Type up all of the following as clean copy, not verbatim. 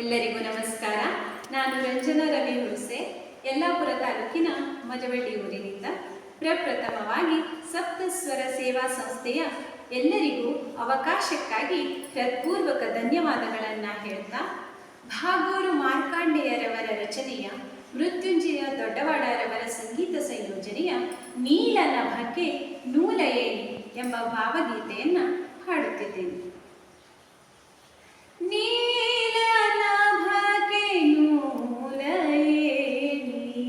ಎಲ್ಲರಿಗೂ ನಮಸ್ಕಾರ. ನಾನು ರಂಜನಾ ರವಿ ಹುಣಸೆ, ಯಲ್ಲಾಪುರ ತಾಲೂಕಿನ ಮಜವಳ್ಳಿ ಊರಿನಿಂದ. ಪ್ರಪ್ರಥಮವಾಗಿ ಸಪ್ತಸ್ವರ ಸೇವಾ ಸಂಸ್ಥೆಯ ಎಲ್ಲರಿಗೂ ಅವಕಾಶಕ್ಕಾಗಿ ಹೃತ್ಪೂರ್ವಕ ಧನ್ಯವಾದಗಳನ್ನು ಹೇಳ್ತಾ, ಭಾಗೂರು ಮಾರ್ಕಾಂಡೇಯರವರ ರಚನೆಯ ಮೃತ್ಯುಂಜಯ ದೊಡ್ಡವಾಡರವರ ಸಂಗೀತ ಸಂಯೋಜನೆಯ ನೀಲನ ಬಗ್ಗೆ ನೂಲ ಏಣಿ ಎಂಬ ಭಾವಗೀತೆಯನ್ನು ಹಾಡುತ್ತಿದ್ದೇನೆ. ನೀಲನ ಬಗ್ಗೆ ನೂಲ ಏಣಿ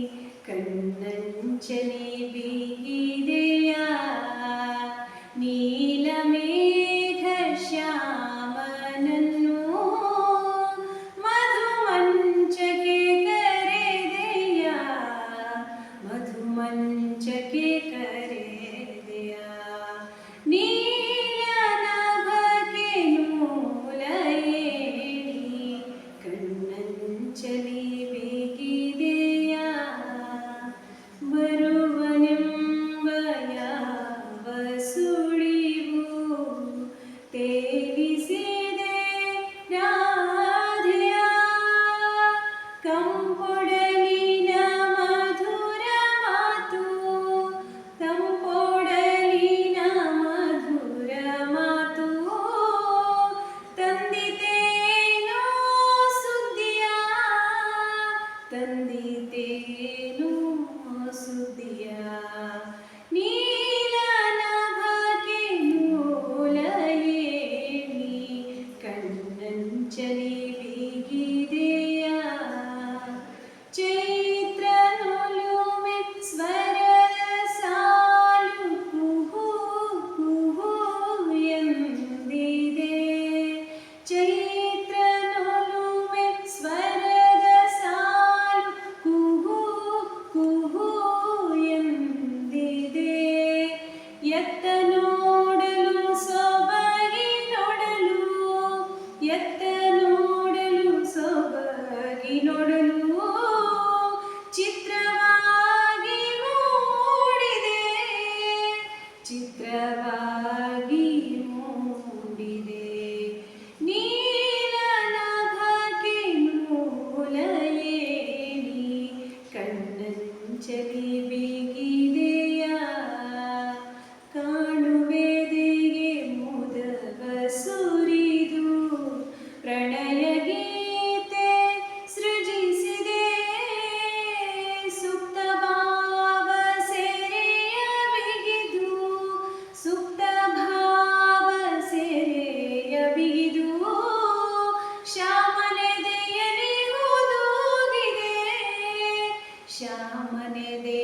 ಕಣ್ಣಂಚಲಿ ಬೀಗಿದೆಯ, ನೀಲಮೇಘ ಶ್ಯಾಮನನ್ನು ಮಧುಮಂಚಕ್ಕೆ ಕರೆದೆಯ, ಮಧುಮಂಚಕ್ಕೆ ಕರೆದೆಯ. ನೀಲನ ಬಗ್ಗೆ ನೂಲ ಏಣಿ ಕಣ್ಣಂಚಲಿ ಬೀಗಿದೆಯ, ಬರುವನೆಂಬ ಯಾವ ಸುಳಿವು ತೇಲಿಸಿದೆ ರಾಧೆಯ, ಕಂಪೊಡಲಿನ ಮಧುರ ಮಾತು, ಕಂಪೊಡಲಿನ ಮಧುರ ಮಾತು, ತಂದಿತೇನೋ ಸುದ್ದಿಯ, ತಂದಿತೇನೋ ಸುದ್ದಿಯ. ನೀಲನ ಬಗ್ಗೆ ನೂಲ ಏಣಿ ಕಣ್ಣಂಚಲಿ ಬೀಗಿದೆಯ, ಚೈತ್ರ ನೊಲುಮೆ ಸ್ವರದ ಸಾಲು ಕುಹೂ ಕುಹೂ ಎಂದಿದೆ, ಚೈತ್ರ ನೊಲುಮೆ ಸ್ವರದ ಸಾಲು ಕುಹೂ ಕುಹೂ ಎಂದಿದೆ. ಎತ್ತ ನೋಡಲು ಸೊಬಗಿ ನೋಡಲು, ಎತ್ತ ನೋಡಲು ಸೊಬಗಿ ನೋಡಲು, ಚಿತ್ರವಾಗಿ ಮೂಡಿದೆ, ಚಿತ್ರವಾಗಿ ಮೂಡಿದೆ. ನೀಲನ ಬಗ್ಗೆ ನೂಲ ಏಣಿ ಕಣ್ಣಂಚಲಿ ಬೀಗಿದೆಯ, ಕಾಣುವೆದೆಗೆ ಮುದವ ಸುರಿದು ಪ್ರಣಯ ಗೀತೆ ಸೃಜಿಸಿದೆ, ಸುಪ್ತ ಭಾವ ಸೆರೆಯ ಬಿಗಿದು, ಸುಪ್ತ ಭಾವ ಸೆರೆಯ ಬಿಗಿದು, ಶ್ಯಾಮನೆದೆಯಲಿ ಹುದುಗಿದೆ, ಶ್ಯಾಮನೆದೆ